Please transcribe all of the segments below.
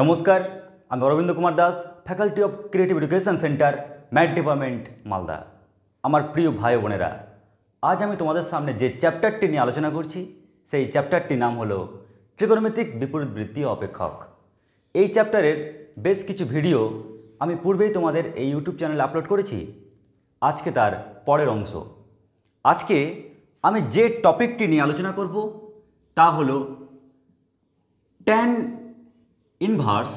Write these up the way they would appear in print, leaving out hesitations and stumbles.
नमस्कार আমি Arabinda Kumar Das faculty of creative education centre math department Malda. আমার প্রিয় ভাই বোনেরা, আজ আমি তোমাদের সামনে যে চ্যাপ্টারটি নিয়ে আলোচনা করছি সেই চ্যাপ্টারটির নাম হলো ত্রিকোণমিতিক বিপরীতবৃত্তি অপেক্ষক। এই চ্যাপ্টারের বেশ কিছু ভিডিও আমি পূর্বেই তোমাদের এই ইউটিউব চ্যানেলে আপলোড করেছি। আজকে তার পরের অংশ। আজকে আমি যে টপিকটি নিয়ে আলোচনা করব তা হলো tan inverse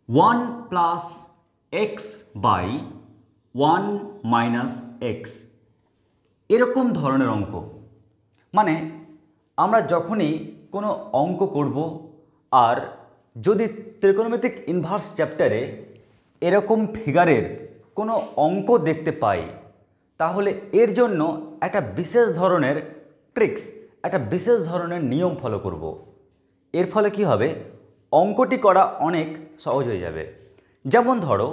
1 plus x by 1 minus x, এরকম ধরনের অঙ্ক। মানে আমরা যখনই কোনো অঙ্ক করব আর যদি ত্রিকোণমিতিক ইনভার্স চ্যাপ্টারে এরকম ফিগারের কোনো অঙ্ক দেখতে পাই, তাহলে এর জন্য একটা বিশেষ ধরনের ট্রিক্স, একটা বিশেষ ধরনের নিয়ম ফলো করব। এর ফলে কি হবে, অঙ্কটি করা অনেক সহজ হয়ে যাবে। যেমন ধরো,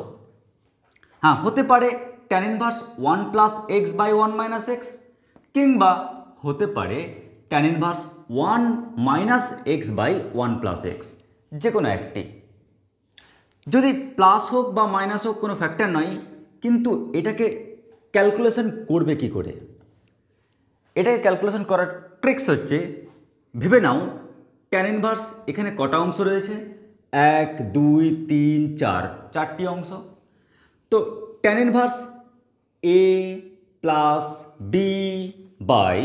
হতে পারে tan inverse 1 plus x by 1 minus x, কিংবা হতে পারে tan inverse 1 minus x by 1 plus x, যে কোনো একটি। যদি প্লাস হোক বা মাইনাস হোক কোনো ফ্যাক্টর নয়, কিন্তু এটাকে ক্যালকুলেশন করবে কি করে? এটাকে ক্যালকুলেশন করার ট্রিক্স হচ্ছে, ভেবে নাও tan ইনভার্স এখানে কটা অংশ রয়েছে, 1 2 3 4, চারটি অংশ। তো tan inverse a plus B by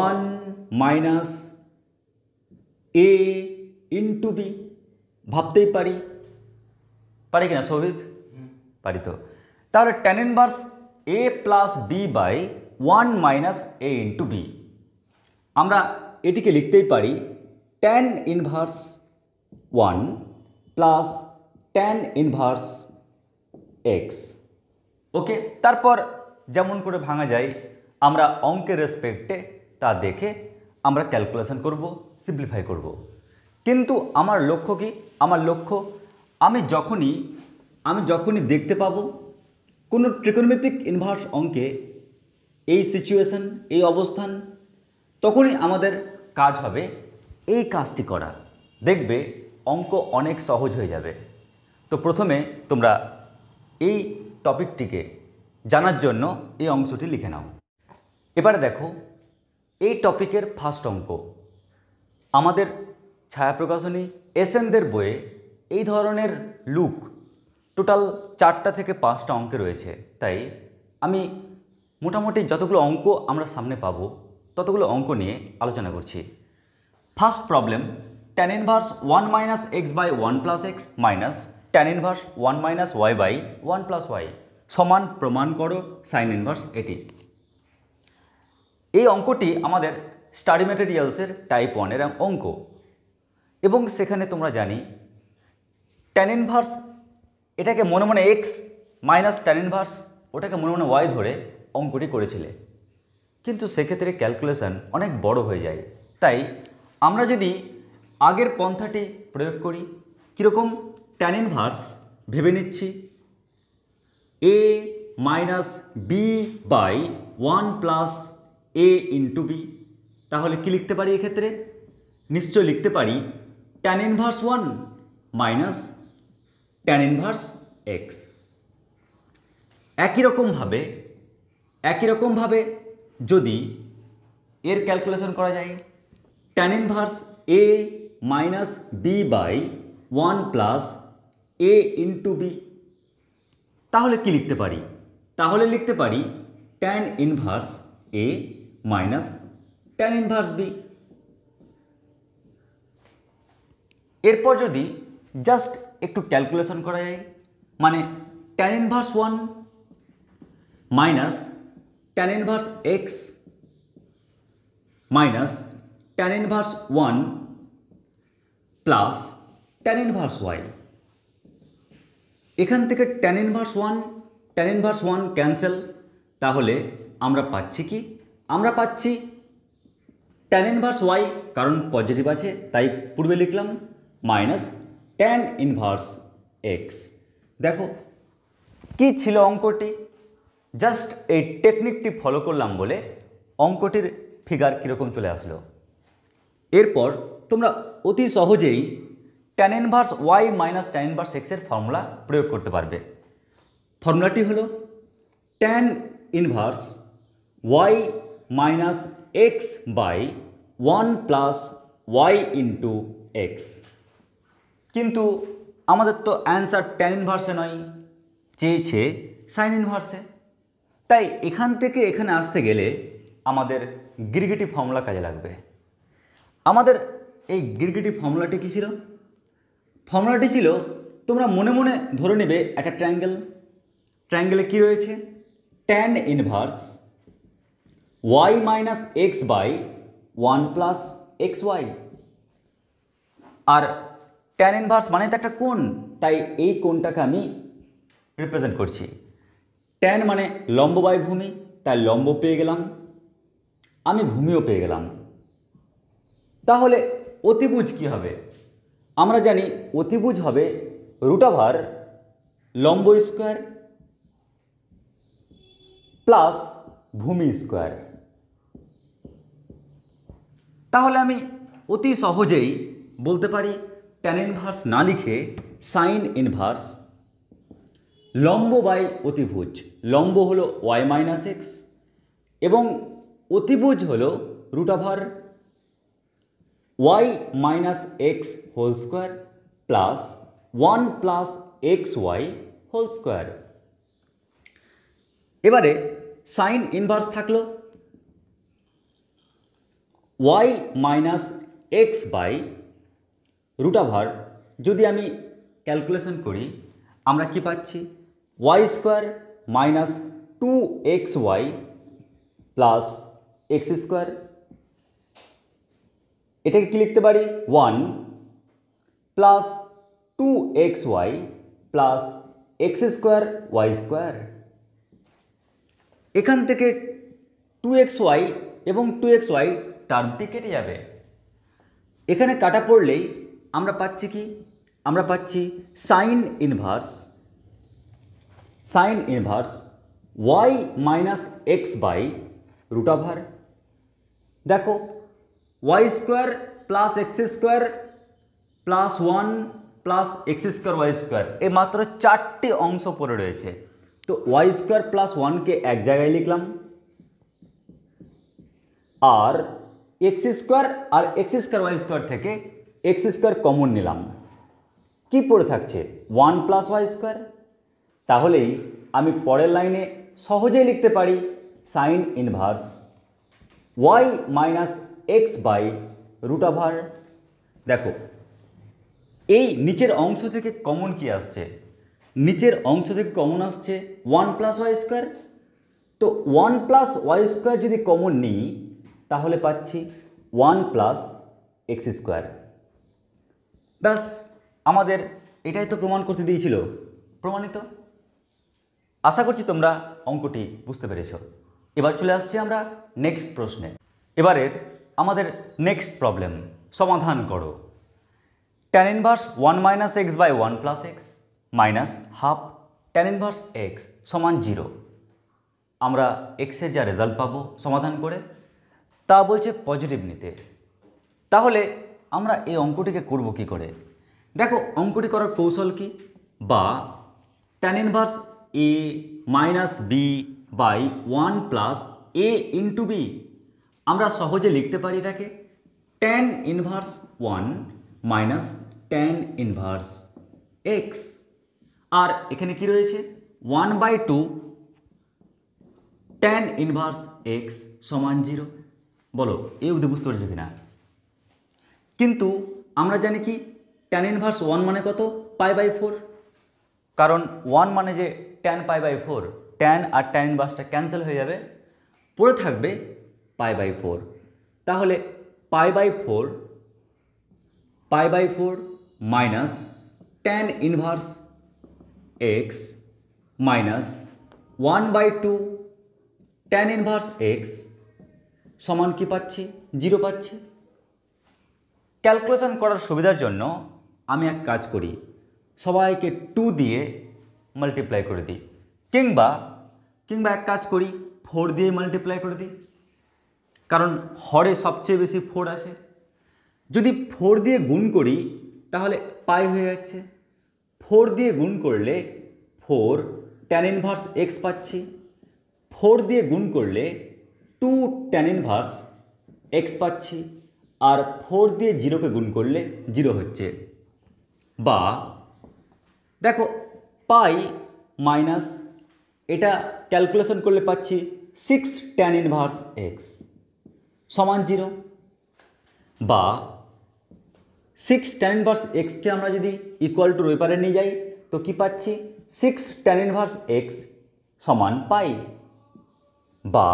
1 minus a into B ভাবতেই পারি কিনা সৌভিক? পারি তো। তাহলে tan inverse a plus B by 1 minus a into B, আমরা এটিকে লিখতেই পারি tan inverse 1 plus tan inverse X. Okay, তারপর যেমন করে ভাঙা যায় আমরা অঙ্কের রেসপেক্টে তা দেখে আমরা ক্যালকুলেশন করব, সিম্পলিফাই করব। কিন্তু আমার লক্ষ্য কি? আমার লক্ষ্য আমি যখনই দেখতে পাবো কোনো ত্রিকোণমিতিক ইনভার্স অঙ্কে এই সিচুয়েশন, এই অবস্থান, তখনই আমাদের কাজ হবে এই কাজটি করা। দেখবে অঙ্ক অনেক সহজ হয়ে যাবে। তো প্রথমে তোমরা এই টপিকটিকে জানার জন্য এই অংশটি লিখে নাও। এবারে দেখো, এই টপিকের ফার্স্ট অঙ্ক আমাদের ছায়া প্রকাশনী এসএনদের বইয়ে এই ধরনের লুক টোটাল 4টা থেকে 5টা অঙ্কে রয়েছে। তাই আমি মোটামুটি যতগুলো অঙ্ক আমরা সামনে পাবো ততগুলো অঙ্ক নিয়ে আলোচনা করছি। First problem, tan inverse 1 minus x by 1 plus x minus tan inverse 1 minus y by 1 plus y সমান প্রমাণ করো সাইন ইনভার্স এটি। এই অঙ্কটি আমাদের স্টাডি ম্যাটেরিয়ালসের টাইপ 1-এর অঙ্ক, এবং সেখানে তোমরা জানি tan ইনভার্স এটাকে মনে মনে এক্স মাইনাস tan ইনভার্স ওটাকে মনে মনে ওয়াই ধরে অঙ্কটি করেছিলে, কিন্তু সেক্ষেত্রে ক্যালকুলেশন অনেক বড় হয়ে যায়। তাই আমরা যদি আগের পন্থাটি প্রয়োগ করি, কীরকম, tan ইনভার্স ভেবে নিচ্ছি a minus B by 1 plus a into b, তাহলে কি লিখতে পারি এক্ষেত্রে? নিশ্চয় লিখতে পারি tan inverse 1 minus tan inverse x. একই রকমভাবে যদি এর ক্যালকুলেশন করা যায়, tan inverse a minus B by 1 plus a into b, তাহলে কি লিখতে পারি? তাহলে লিখতে পারি tan inverse a minus tan inverse b. এরপর যদি জাস্ট একটু ক্যালকুলেশন করা যায়, মানে tan inverse 1 minus tan inverse x minus tan inverse 1 plus tan inverse y. এখান থেকে tan ইনভার্স 1 ক্যান্সেল, তাহলে আমরা পাচ্ছি কি? আমরা পাচ্ছি tan ইনভার্স ওয়াই, কারণ পজিটিভ আছে তাই পূর্বে লিখলাম, মাইনাস tan ইনভার্স এক্স। দেখো কি ছিল অঙ্কটি, জাস্ট এই টেকনিকটি ফলো করলাম বলে অঙ্কটির ফিগার কীরকম চলে আসলো। এরপর তোমরা অতি সহজেই tan inverse Y minus tan inverse এক্সের ফর্মুলা প্রয়োগ করতে পারবে। ফর্মুলাটি হলো tan inverse Y minus x by 1 plus y into x. কিন্তু আমাদের তো অ্যান্সার ট্যান ইনভার্সে নয়, চেয়েছে সাইন ইনভার্সে। তাই এখান থেকে এখানে আসতে গেলে আমাদের গিরগিটি ফর্মুলা কাজে লাগবে। আমাদের এই গিরগিটি ফর্মুলাটি কী ছিল? ফর্মুলাটি ছিল, তোমরা মনে মনে ধরে নেবে একটা ট্রায়াঙ্গেলে কী রয়েছে? Tan inverse Y minus x by 1 plus x y. আর ট্যান ইনভার্স মানে তো একটা কোণ, তাই এই কোণটাকে আমি রিপ্রেজেন্ট করছি। ট্যান মানে লম্ব বাই ভূমি, তাই লম্ব পেয়ে গেলাম, আমি ভূমিও পেয়ে গেলাম। তাহলে অতিভুজ কী হবে? আমরা জানি অতিভুজ হবে √, লম্ব স্কোয়ার প্লাস ভূমি স্কোয়ার। তাহলে আমি অতি সহজেই বলতে পারি ট্যান ইনভার্স না লিখে সাইন ইনভার্স লম্ব বাই অতিভুজ। লম্ব হলো ওয়াই মাইনাস এক্স এবং অতিভুজ হলো √, y minus x whole square plus 1 plus x y whole square. এবারে সাইন ইনভার্স থাকলো ওয়াই মাইনাস এক্স বাই √। যদি আমি ক্যালকুলেশন করি আমরা কি পাচ্ছি? Y square minus 2xy plus x square. এটাকে কি লিখতে পারি? 1 plus 2xy plus x square Y square. এখান থেকে 2xy এবং 2xy টার্মটি কেটে যাবে। এখানে কাটা পড়লেই আমরা পাচ্ছি কি? আমরা পাচ্ছি sine inverse Y minus x by √। দেখো Y square plus x square plus 1 plus x square Y square, এ মাত্র 4টি অংশ পড়ে রয়েছে। তো ওয়াই স্কোয়ার প্লাস 1কে এক জায়গায় লিখলাম, আর এক্স স্কোয়ার আর এক্স স্কোয়ার ওয়াই স্কোয়ার থেকে এক্স স্কোয়ার কমন নিলাম। কি পড়ে থাকছে? 1 প্লাস ওয়াই স্কোয়ার। তাহলেই আমি পরের লাইনে সহজেই লিখতে পারি sine inverse Y minus x by √। দেখো এই নিচের অংশ থেকে কমন কি আসছে? নিচের অংশ থেকে কমন আসছে 1 প্লাস ওয়াই স্কোয়ার। তো 1 প্লাস ওয়াই স্কোয়ার যদি কমন নিই তাহলে পাচ্ছি 1 প্লাস এক্স স্কোয়ার। ব্যাস, আমাদের এটাই তো প্রমাণ করতে দিয়েছিল, প্রমাণিত। আশা করছি তোমরা অঙ্কটি বুঝতে পেরেছ। এবার চলে আসছি আমরা নেক্সট প্রশ্নে। এবারের আমাদের নেক্সট প্রবলেম সমাধান করো। Tan inverse 1 minus x by 1 plus x minus half tan inverse x সমান 0। আমরা এক্সের যা রেজাল্ট পাবো সমাধান করে তা বলছে পজিটিভ নিতে। তাহলে আমরা এই অঙ্কটিকে করব কি করে? দেখো অঙ্কটি করার কৌশল কি? বা tan inverse A minus B by 1 plus A into B. আমরা সহজে লিখতে পারি এটাকে tan inverse 1 minus tan inverse X. আর এখানে কি রয়েছে? 1/2 ট্যান ইনভার্স এক্স সমান 0। বলো এই অবধি বুঝতে পেরেছো কিনা? কিন্তু আমরা জানি কি ট্যান ইনভার্স 1 মানে কত? π/4। কারণ 1 মানে যে ট্যান π/4, ট্যান আর ট্যান ইনভার্সটা ক্যান্সেল হয়ে যাবে, পড়ে থাকবে π/4। তাহলে π/4 minus tan inverse x minus 1/2 tan inverse x সমান কি পাচ্ছি? 0 পাচ্ছি। ক্যালকুলেশন করার সুবিধার জন্য আমি এক কাজ করি, সবাইকে 2 দিয়ে মাল্টিপ্লাই করে দিই, কিংবা এক কাজ করি 4 দিয়ে মাল্টিপ্লাই করে দিই, কারণ হরে সবচেয়ে বেশি 4 আসে। যদি 4 দিয়ে গুণ করি তাহলে পাই হয়ে যাচ্ছে। 4 দিয়ে গুণ করলে 4 tan ইনভার্স এক্স পাচ্ছি। 4 দিয়ে গুণ করলে 2 tan ইনভার্স এক্স পাচ্ছি। আর 4 দিয়ে 0কে গুণ করলে 0 হচ্ছে। বা দেখো পাই মাইনাস এটা ক্যালকুলেশন করলে পাচ্ছি 6 tan ইনভার্স এক্স সমান 0। বা 6 tan ইনভার্স এক্সকে আমরা যদি ইকুয়াল টু ওই পারে নিয়ে যাই তো কি পাচ্ছি 6 tan ইনভার্স এক্স সমান পাই। বা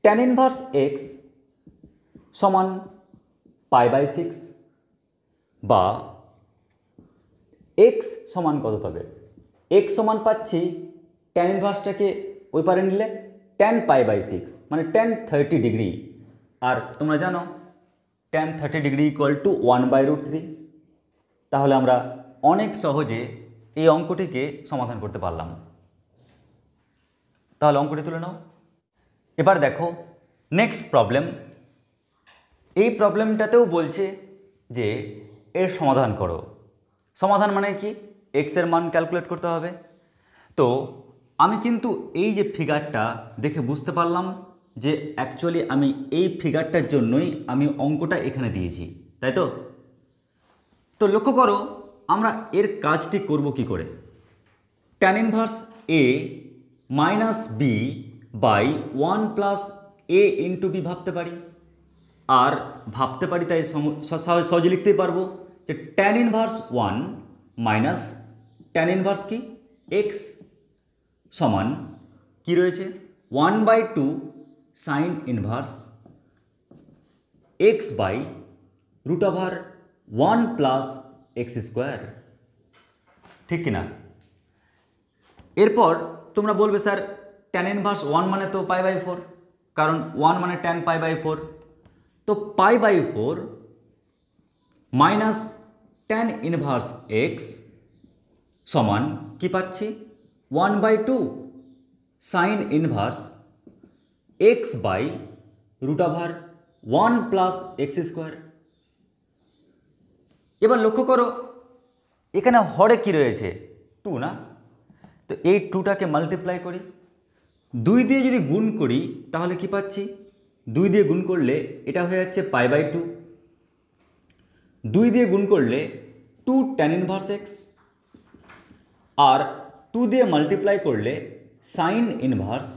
tan ইনভার্স এক্স সমান π/6। বা এক্স সমান কত তবে এক্স সমান পাচ্ছি tan ইনভার্সটাকে ওই পারে নিলে tan π/6 মানে tan 30 ডিগ্রি। আর তোমরা জানো tan 30 ডিগ্রি ইকুয়াল টু 1/√3। তাহলে আমরা অনেক সহজে এই অঙ্কটিকে সমাধান করতে পারলাম। তাহলে অঙ্কটি তুলে নাও। এবার দেখো নেক্সট প্রবলেম। এই প্রবলেমটাতেও বলছে যে এর সমাধান করো। সমাধান মানে কি এক্স এর মান ক্যালকুলেট করতে হবে। তো আমি কিন্তু এই যে ফিগারটা দেখে বুঝতে পারলাম যে অ্যাকচুয়ালি আমি এই ফিগারটার জন্যই আমি অঙ্কটা এখানে দিয়েছি, তাই তো। তো লক্ষ্য করো আমরা এর কাজটি করব কি করে। tan inverse a minus B by 1 plus a into b ভাবতে পারি। আর ভাবতে পারি তাই সহজে লিখতেই পারবো যে tan inverse 1 minus tan inverse কি এক্স সমান কি রয়েছে 1/2 sine inverse x by √1 plus x square. ঠিক কিনা? এরপর তোমরা বলবে স্যার tan ইনভার্স 1 মানে তো π/4, কারণ 1 মানে tan π/4। তো π/4 মাইনাস tan ইনভার্স এক্স সমান কি পাচ্ছি 1/2 sine inverse x by √1 plus x square. এবার লক্ষ্য করো এখানে হরে কি রয়েছে 2 না। তো এই 2টাকে মাল্টিপ্লাই করি, 2 দিয়ে যদি গুণ করি তাহলে কি পাচ্ছি 2 দিয়ে গুণ করলে এটা হয়ে যাচ্ছে π/2। 2 দিয়ে গুণ করলে 2 tan ইনভার্স এক্স। আর 2 দিয়ে মাল্টিপ্লাই করলে sine inverse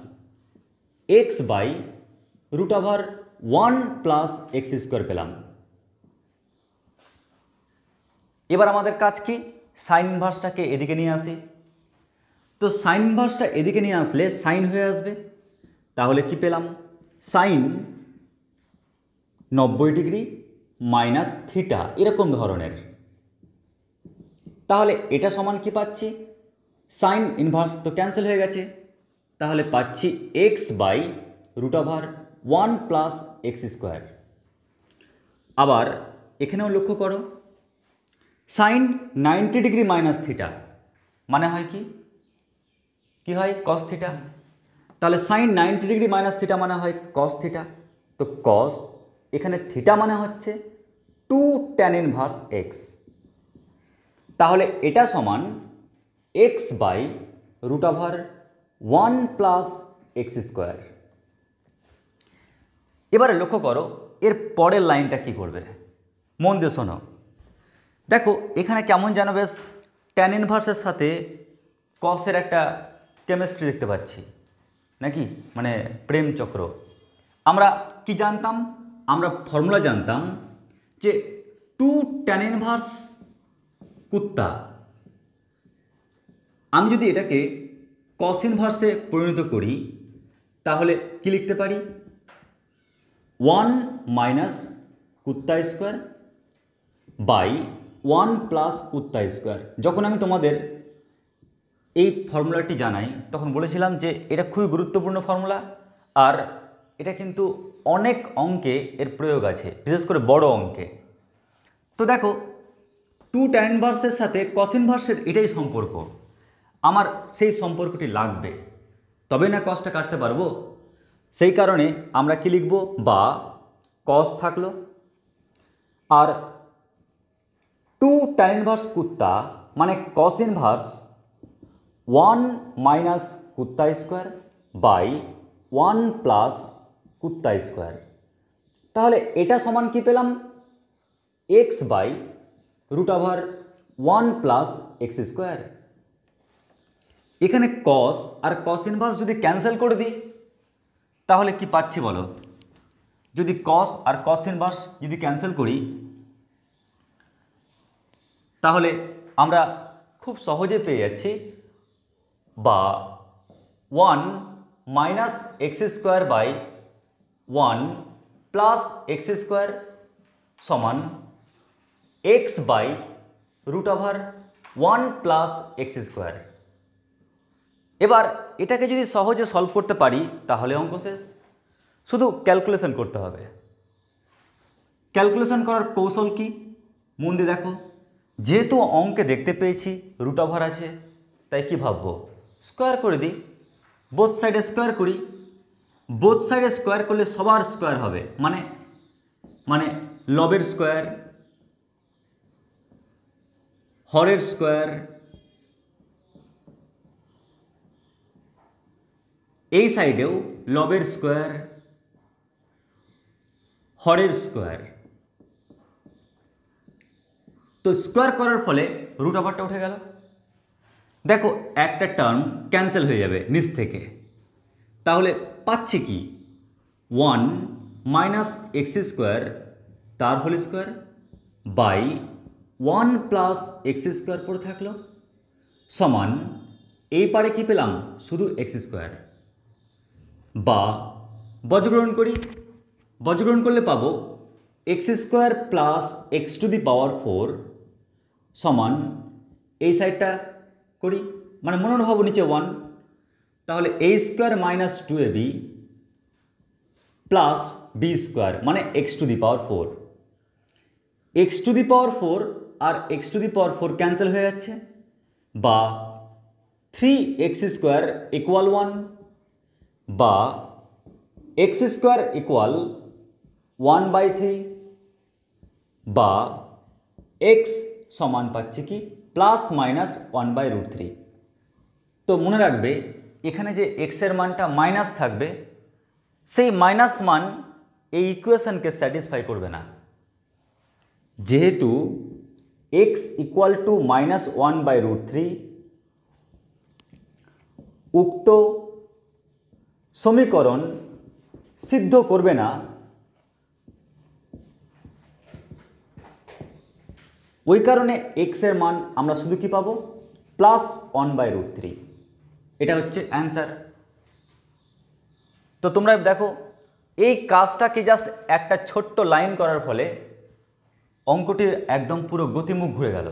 x by √1 plus x square পেলাম। এবার আমাদের কাজ কি সাইন ইনভার্সটাকে এদিকে নিয়ে আসি। তো সাইন ইনভার্সটা এদিকে নিয়ে আসলে সাইন হয়ে আসবে। তাহলে কি পেলাম সাইন 90 ডিগ্রি মাইনাস থিটা এরকম ধরনের। তাহলে এটা সমান কি পাচ্ছি সাইন ইনভার্স তো ক্যান্সেল হয়ে গেছে, তাহলে পাচ্ছি x by √1 plus x square. আবার এখানেও লক্ষ্য করো সাইন 90 ডিগ্রি মাইনাস থিটা মানে হয় কি হয় কস থিটা। তাহলে সাইন 90 ডিগ্রি মাইনাস থিটা মানে হয় কস থিটা। তো কস এখানে থিটা মানে হচ্ছে 2 tan ইনভার্স এক্স। তাহলে এটা সমান x by √1 plus x square. এবারে লক্ষ্য করো এর পরের লাইনটা কি করবে, মন দিয়ে শোনো। দেখো এখানে কেমন যেন বেশ tan ইনভার্সের সাথে কসের একটা কেমিস্ট্রি দেখতে পাচ্ছি নাকি, মানে প্রেম চক্র। আমরা কি জানতাম, আমরা ফর্মুলা জানতাম যে 2 tan ইনভার্স কুত্তা। আমি যদি এটাকে কস ইনভার্সে পরিণত করি তাহলে কি লিখতে পারি 1 মাইনাস কুত্তা স্কোয়ার বাই 1 প্লাস কুত্তা স্কোয়ার। যখন আমি তোমাদের এই ফর্মুলাটি জানাই তখন বলেছিলাম যে এটা খুবই গুরুত্বপূর্ণ ফর্মুলা, আর এটা কিন্তু অনেক অঙ্কে এর প্রয়োগ আছে, বিশেষ করে বড় অঙ্কে। তো দেখো 2 tan ইনভার্সের সাথে কস ইনভার্সের এটাই সম্পর্ক, আমার সেই সম্পর্কটি লাগবে তবে না কসটা কাটতে পারবো। সেই কারণে আমরা কি লিখব, বা কস থাকলো আর ট্যান ইনভার্স কুত্তা মানে কস ইনভার্স 1 মাইনাস কুত্তা স্কোয়ার বাই 1 প্লাস কুত্তা স্কোয়ার। তাহলে এটা সমান কি পেলাম? X by root over 1 plus x square. এখানে কস আর কস ইনভার্স যদি ক্যান্সেল করে দিই তাহলে কি পাচ্ছি বলো? যদি কস আর কস ইনভার্স যদি ক্যান্সেল করি তাহলে আমরা খুব সহজে পেয়ে যাচ্ছি বা 1 minus x square by 1 plus x square সমান x by root over 1 plus x square. এবার এটাকে যদি সহজে সলভ করতে পারি তাহলে অঙ্ক শেষ। শুধু ক্যালকুলেশন করতে হবে। ক্যালকুলেশন করার কৌশল কি? মন দিয়ে দেখো। যেহেতু অঙ্কে দেখতে পেয়েছি রুট ওভার আছে, তাই কি ভাববো? স্কোয়ার করে দিই। বোথ সাইডে স্কোয়ার করি। বোথ সাইডে স্কোয়ার করলে সবার স্কোয়ার হবে, মানে লবের স্কোয়ার, হরের স্কোয়ার, এই সাইডেও লবের স্কোয়ার, হরের স্কোয়ার। তো স্কোয়ার করার ফলে রুট ওভারটা উঠে গেল। দেখো একটা টার্ম ক্যান্সেল হয়ে যাবে নিচ থেকে। তাহলে পাচ্ছি কি? 1 মাইনাস এক্স স্কোয়ার তার whole square by 1 plus x square পড়ে থাকলো সমান এই পারে কি পেলাম? শুধু এক্স স্কোয়ার। বা বজ্রগ্রহণ করি। বজ্রগ্রহণ করলে পাবো X square plus X to the power 4 সমান এই সাইডটা করি, মানে মনে ভাবো নিচে 1, তাহলে A square minus 2ab plus B square মানে X to the power 4। X to the power 4 আর X to the power 4 cancel হয়ে যাচ্ছে, বা 3x স্কোয়ার ইকুয়াল 1 বা এক্স স্কোয়ার ইকুয়াল 1/3 বা এক্স সমান পাচ্ছি কি? Plus minus 1/√3। তো মনে রাখবে এখানে যে এক্সের মানটা মাইনাস থাকবে, সেই মাইনাস মান এই ইকুয়েশনকে স্যাটিসফাই করবে না। যেহেতু এক্স ইকুয়াল টু মাইনাস 1/√3, উক্ত সমীকরণ সিদ্ধ করবে না। ওই কারণে এক্সের মান আমরা শুধু কি পাবো? প্লাস 1/√3। এটা হচ্ছে অ্যান্সার। তো তোমরা দেখো এই কাজটাকে জাস্ট একটা ছোট্ট লাইন করার ফলে অঙ্কটি একদম পুরো গতিমুখ ঘুরে গেল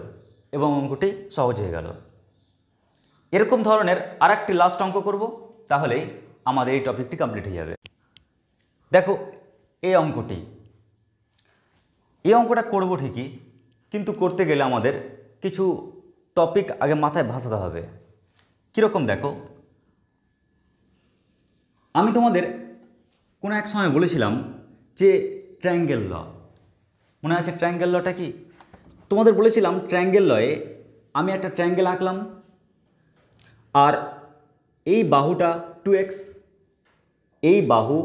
এবং অঙ্কটি সহজ হয়ে গেল। এরকম ধরনের আরেকটি লাস্ট অঙ্ক করব, তাহলেই আমাদের এই টপিকটি কমপ্লিট হয়ে যাবে। দেখো এই অঙ্কটা করব ঠিকই, কিন্তু করতে গেলে আমাদের কিছু টপিক আগে মাথায় ভাসাতে হবে। কীরকম দেখো, আমি তোমাদের কোনো এক সময় বলেছিলাম যে ট্রায়াঙ্গেল ল, মনে আছে ট্রায়াঙ্গেল লটা কি? তোমাদের বলেছিলাম ট্রায়াঙ্গেল লয়ে আমি একটা ট্রায়াঙ্গেল আঁকলাম, আর এই বাহুটা 2x, এই বাহু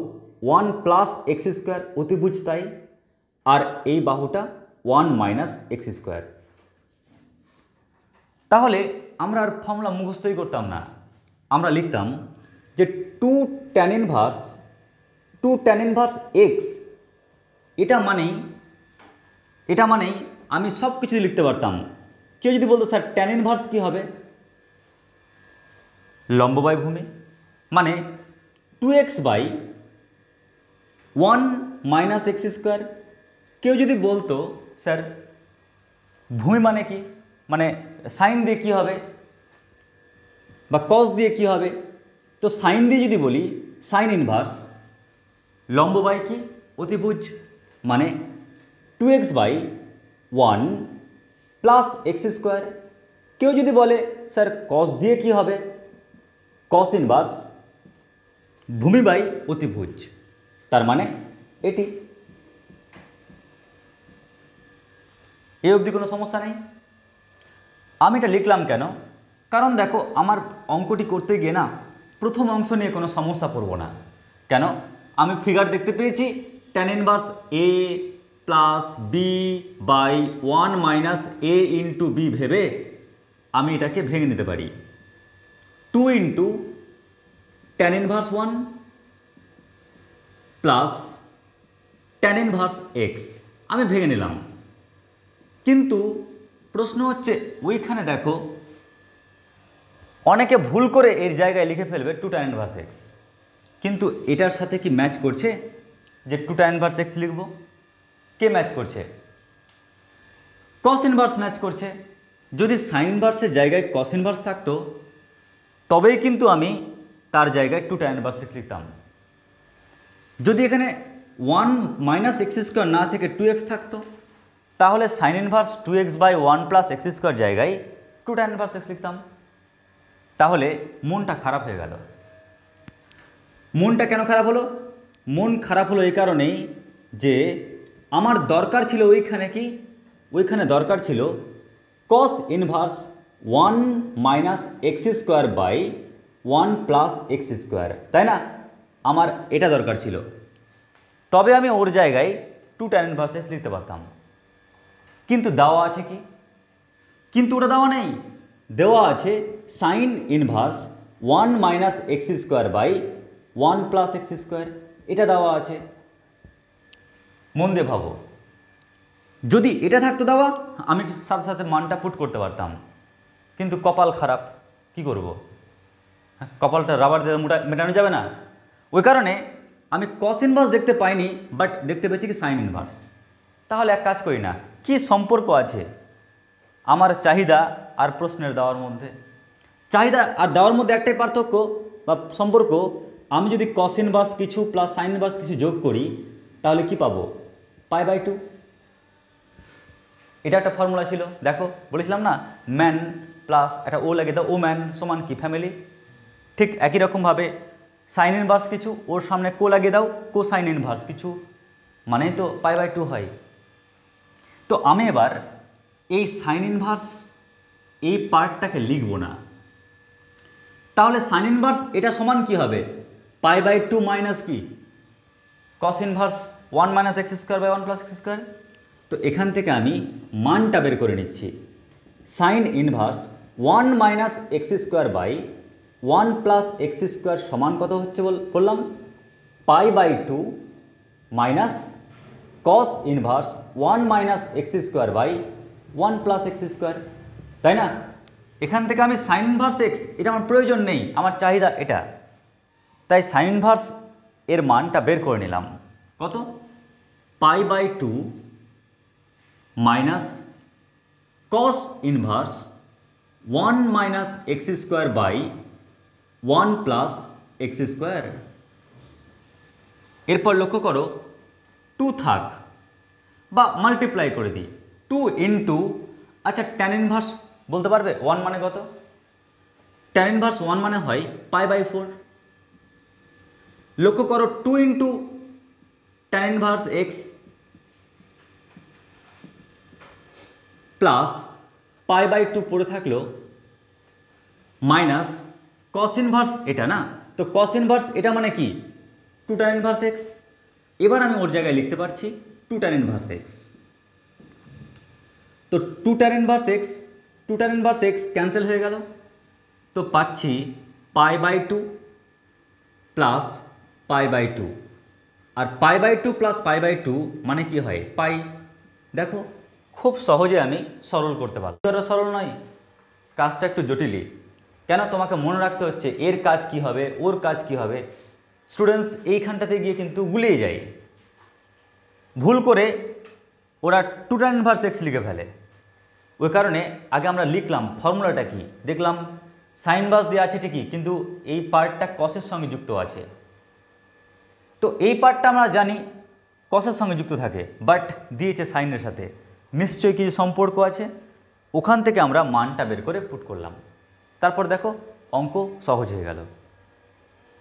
1 প্লাস এক্স স্কোয়ার অতিভুজ তাই, আর এই বাহুটা 1 মাইনাস এক্স স্কোয়ার। তাহলে আমরা আর ফর্মুলা মুখস্থই করতাম না, আমরা লিখতাম যে 2 tan ইনভার্স এক্স। এটা মানেই আমি সব কিছু লিখতে পারতাম। কেউ যদি বলতো স্যার tan ইনভার্স কী হবে? লম্ব বাই ভূমি, মানে 2x by 1 minus x square. কেউ যদি বলতো স্যার ভূমি মানে কি, মানে সাইন দিয়ে কি হবে বা কস দিয়ে কি হবে? তো সাইন দিয়ে যদি বলি সাইন ইনভার্স, লম্ব বাই কি? অতিভুজ, মানে 2x by 1 plus x square. কেউ যদি বলে স্যার কস দিয়ে কি হবে? কস ইনভার্স ভূমি বাই অতিভুজ, তার মানে এটি। এই অবধি কোনো সমস্যা নেই। আমি এটা লিখলাম কেন? কারণ দেখো আমার অঙ্কটি করতে গিয়ে না প্রথম অংশ নিয়ে কোনো সমস্যা পড়ব না। কেন? আমি ফিগার দেখতে পেয়েছি tan inverse a plus B by 1 minus a into b ভেবে আমি এটাকে ভেঙে নিতে পারি। 2 into tan inverse 1 plus tan inverse x আমি ভেঙে নিলাম। কিন্তু প্রশ্ন হচ্ছে ওইখানে দেখো অনেকে ভুল করে এর জায়গায় লিখে ফেলবে 2 tan ইনভার্স x, কিন্তু এটার সাথে কি ম্যাচ করছে যে 2 tan ইনভার্স x লিখব? কে ম্যাচ করছে? cos ইনভার্স ম্যাচ করছে। যদি সাইন ইনভার্সের জায়গায় cos ইনভার্স থাকতো তবেই কিন্তু আমি তার জায়গায় 2 tan ইনভার্স x লিখতাম। যদি এখানে 1 মাইনাস এক্স স্কোয়ার না থেকে 2x থাকতো তাহলে sine inverse 2x by 1 plus x square জায়গায় 2 tan ইনভার্স x লিখতাম। তাহলে মনটা খারাপ হয়ে গেল। মনটা কেন খারাপ হলো? মন খারাপ হলো এই কারণেই যে আমার দরকার ছিল ওইখানে দরকার ছিল cos inverse 1 minus x square by 1 plus x square, তাই না? আমার এটা দরকার ছিল, তবে আমি ওর জায়গায় 2 tan ইনভার্স x লিখতে পারতাম। কিন্তু দেওয়া আছে কি? কিন্তু ওটা দেওয়া নেই, দেওয়া আছে sine inverse 1 minus x square by 1 plus x square, এটা দেওয়া আছে। মন দিয়ে ভাবো, যদি এটা থাকতো দেওয়া আমি সাথে সাথে মানটা পুট করতে পারতাম, কিন্তু কপাল খারাপ, কি করব? কপালটা রাবার দিয়ে মেটানো যাবে না। ওই কারণে আমি cos ইনভার্স দেখতে পাইনি, বাট দেখতে পেয়েছি কি সাইন ইনভার্স। তাহলে এক কাজ করি না, কি সম্পর্ক আছে আমার চাহিদা আর প্রশ্নের দেওয়ার মধ্যে? চাহিদা আর দেওয়ার মধ্যে একটাই পার্থক্য বা সম্পর্ক, আমি যদি cos ইনভার্স কিছু প্লাস সাইন ইনভার্স কিছু যোগ করি তাহলে কি পাবো? π/2। এটা একটা ফর্মুলা ছিল, দেখো বলেছিলাম না, ম্যান প্লাস একটা ও লাগে দাও, ও ম্যান সমান কি ফ্যামিলি। ঠিক একই রকমভাবে সাইন ইনভার্স কিছু ওর সামনে কো লাগিয়ে দাও, কো সাইন ইনভার্স কিছু, মানেই তো π/2 হয়। তো আমি এবার এই সাইন ইনভার্স এই পার্টটাকে লিখব না, তাহলে সাইন ইনভার্স এটা সমান কি হবে? π/2 মাইনাস কি cos inverse 1 minus x square by 1 plus x square. তো এখান থেকে আমি মানটা বের করে নিচ্ছি। Sine inverse 1 minus x square by 1 plus x square সমান কত হচ্ছে বললাম? π/2 minus cos inverse 1 minus x square by 1 plus x square, তাই না? এখান থেকে আমি সাইন ইনভার্স এক্স এটা আমার প্রয়োজন নেই, আমার চাহিদা এটা, তাই সাইন ইনভার্স এর মানটা বের করে নিলাম। কত? π/2 minus cos inverse 1 minus x square by 1 plus x square. এরপর লক্ষ্য করো 2 থাক বা মাল্টিপ্লাই করে দিই, 2 ইন্টু, আচ্ছা tan ইনভার্স বলতে পারবে 1 মানে কত? tan ইনভার্স 1 মানে হয় π/4। লক্ষ্য করো 2 into tan inverse X plus π/2 পড়ে থাকলো মাইনাস cos ইনভার্স এটা না, তো cos ইনভার্স এটা মানে কি 2 tan ইনভার্স এক্স। এবার আমি ওর জায়গায় লিখতে পারছি 2 tan ইনভার্স এক্স। তো 2 tan ইনভার্স এক্স ক্যান্সেল হয়ে গেল, তো পাচ্ছি π/2 প্লাস π/2, আর π/2 প্লাস π/2 মানে কি হয়? পাই। দেখো খুব সহজে আমি সরল করতে পারলাম। সরল নয়, কাজটা একটু জটিলই। কেন? তোমাকে মনে রাখতে হচ্ছে এর কাজ কি হবে, ওর কাজ কি হবে। স্টুডেন্টস এইখানটাতে গিয়ে কিন্তু গুলিয়ে যায়, ভুল করে ওরা 2 tan ইনভার্স এক্স লিখে ফেলে। ওই কারণে আগে আমরা লিখলাম ফর্মুলাটা কি, দেখলাম সাইন ইনভার্স দেওয়া আছে ঠিকই, কিন্তু এই পার্টটা কসের সঙ্গে যুক্ত আছে। তো এই পার্টটা আমরা জানি কসের সঙ্গে যুক্ত থাকে, বাট দিয়েছে সাইনের সাথে, নিশ্চয়ই কিছু সম্পর্ক আছে। ওখান থেকে আমরা মানটা বের করে পুট করলাম, তারপর দেখো অঙ্ক সহজ হয়ে গেল।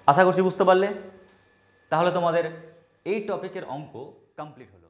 আশা করছি বুঝতে পারলে। তাহলে তোমাদের এই টপিকের অঙ্ক কমপ্লিট হলো।